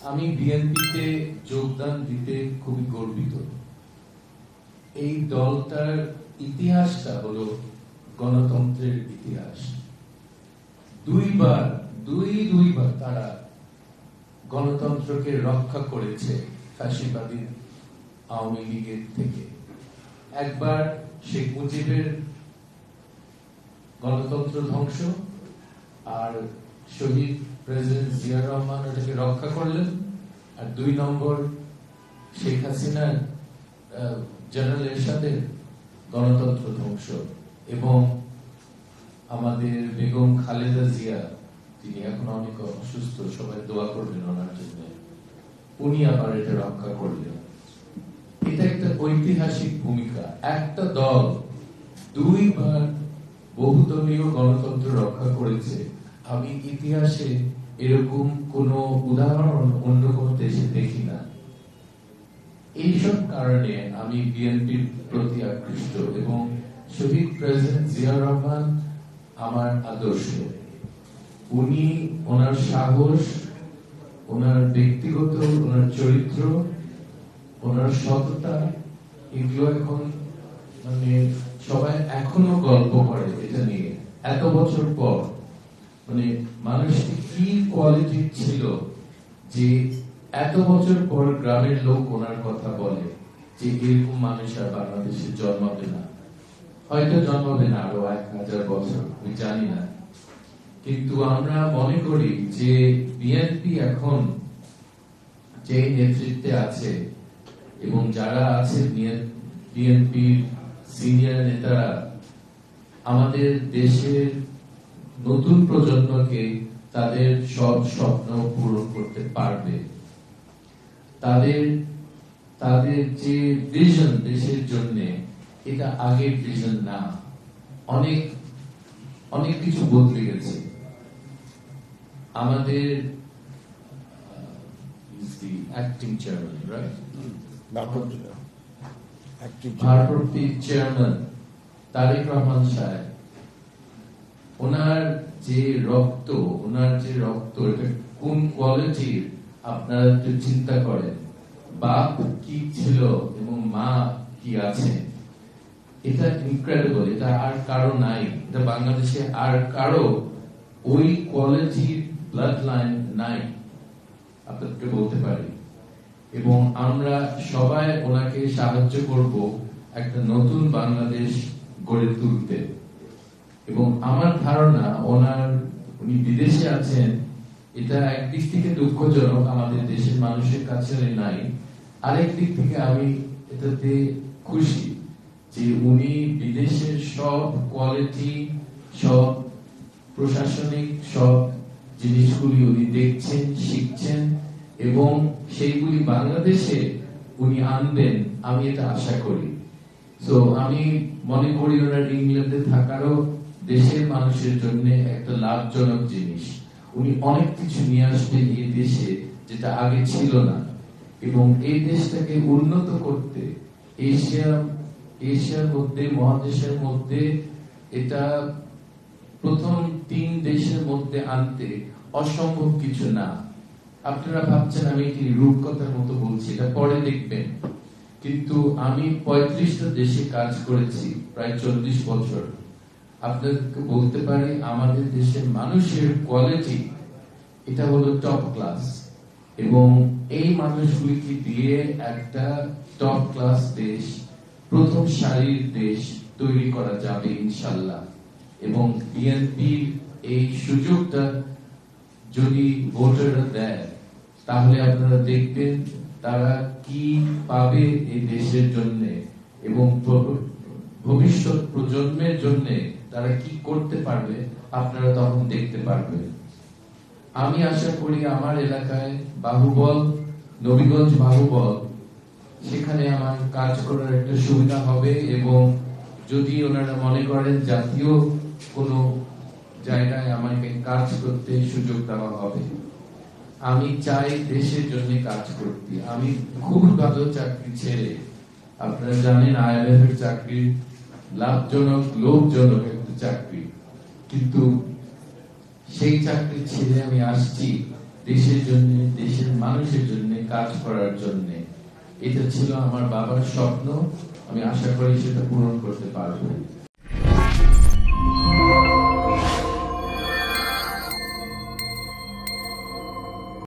আমি বিএনপিতে যোগদান দিতে খুবই গর্বিত। এই দলটার ইতিহাসটা হলো গণতন্ত্রের ইতিহাস। দুইবার তারা গণতন্ত্রকে রক্ষা করেছে ফ্যাসিবাদী আওয়ামী লীগের থেকে। একবার শেখ মুজিবের গণতন্ত্র ধ্বংস, আর শহীদ প্রেসিডেন্ট জিয়া রহমান এটাকে রক্ষা করলেন। আর 2 নম্বর শেখ হাসিনার জেনারেল এরশাদের গণতন্ত্র ধ্বংস। এবং আমাদের বেগম খালেদা জিয়া, তিনি এখন অনেক অসুস্থ, সবাই দোয়া করবেন ওনার জন্য, উনি আবার এটা রক্ষা করলেন। এটা একটা ঐতিহাসিক ভূমিকা। একটা দল 2বার বহুদলীয় গণতন্ত্র রক্ষা করেছে। আমি ইতিহাসে এরকম কোন উদাহরণ অন্য কোন দেশে দেখি না। এইসব কারণে আমি বিএনপির প্রতি আকৃষ্ট এবং শহীদ প্রেসিডেন্ট জিয়া রহমান আমার আদর্শ। উনি ওনার সাহস, ওনার ব্যক্তিগত, ওনার চরিত্র, ওনার সততা, এগুলো এখন মানে সবাই এখনো গল্প করে এটা নিয়ে। এত বছর পর মানে মানুষটি কি কোয়ালিটি ছিল যে এত বছর পর গ্রামের লোক ওনার কথা বলে যে এরকম মানুষ আর বাংলাদেশে জন্মাবে না। হয়তো জন্মাবে না আরো 1000 বছর, আমি জানি না। কিন্তু আমরা মনে করি যে বিএনপি এখন যে নেতৃত্বে আছে এবং যারা আছে বিএনপির সিনিয়র নেতারা আমাদের দেশের নতুন প্রজন্মকে তাদের সব স্বপ্ন পূরণ করতে পারবে। তাদের যে ভিশন দেশের জন্য, এটা আগের ভিশন না। অনেক কিছু বদলে গেছে। আমাদের acting chairman, right? ভারপ্রাপ্ত চেয়ারম্যান তারেক রহমান সাহেব, ওনার যে রক্ত এটা কোন কোয়ালিটির আপনারা একটু চিন্তা করেন। বাপ কি ছিল এবং মা কি আছে, এটা ইনক্রেডিবল। এটা আর কারো নাই, এটা বাংলাদেশে আর কারো ওই কোয়ালিটির ব্লাড লাইন নাই, আপনাদেরকে বলতে পারি। এবং আমরা সবাই ওনাকে সাহায্য করব একটা নতুন বাংলাদেশ গড়ে তুলতে। এবং আমার ধারণা উনি বিদেশে আছেন, এটা একদিক থেকে দুঃখজনক, আমাদের দেশের মানুষের কাছে নাই। আরেক দিক থেকে আমি এটাতে খুশি যে উনি বিদেশের সব কোয়ালিটি, সব প্রশাসনিক সব জিনিসগুলি উনি দেখছেন, শিখছেন এবং সেইগুলি বাংলাদেশে উনি আনবেন, আমি এটা আশা করি। তো আমি মনে করি ওনার ইংল্যান্ডে থাকারও দেশের মানুষের জন্য একটা লাভজনক জিনিস। উনি অনেক কিছু নিয়ে আসবেন এই দেশে যেটা আগে ছিল না, এবং এই দেশটাকে উন্নত করতে এশিয়ার মধ্যে, মহাদেশের মধ্যে এটা প্রথম 3 দেশের মধ্যে আনতে অসম্ভব কিছু না। আপনারা ভাবছেন আমি কি রূপকথার মতো বলছি, এটা পরে দেখবেন। কিন্তু আমি 35টা দেশে কাজ করেছি প্রায় 40 বছর। আপনাদেরকে বলতে পারি আমাদের দেশের মানুষের কোয়ালিটি এটা হলো টপ ক্লাস, এবং এই মানুষগুলিকে দিয়ে একটা টপ ক্লাস দেশ, প্রথম সারির দেশ তৈরি করা যাবে ইনশাল্লাহ। এবং বিএনপির এই সুযোগটা যদি ভোটাররা দেয়, তাহলে আপনারা দেখবেন তারা কি পাবে এই দেশের জন্য এবং ভবিষ্যৎ প্রজন্মের জন্য তারা কি করতে পারবে, আপনারা তখন দেখতে পারবেন। আমি আশা করি আমার এলাকায় বাহুবল, নবীগঞ্জ বাহুবল, সেখানে আমার কাজ করার একটা সুবিধা হবে। এবং যদি ওনারা মনে করেন জাতীয় কোনো জায়গায় আমাকে কাজ করতে সুযোগ দেওয়া হবে, আমি চাই দেশের জন্য কাজ করতে। আমি খুব ভালো চাকরি ছেড়ে, আপনারা জানেন IMF এর চাকরি লাভজনক, লোভজনক একটা চাকরি, কিন্তু সেই চাকরি ছেড়ে আমি আসছি দেশের জন্য, দেশের মানুষের জন্য কাজ করার জন্য। এটা ছিল আমার বাবার স্বপ্ন, আমি আশা করি সেটা পূরণ করতে পারবো।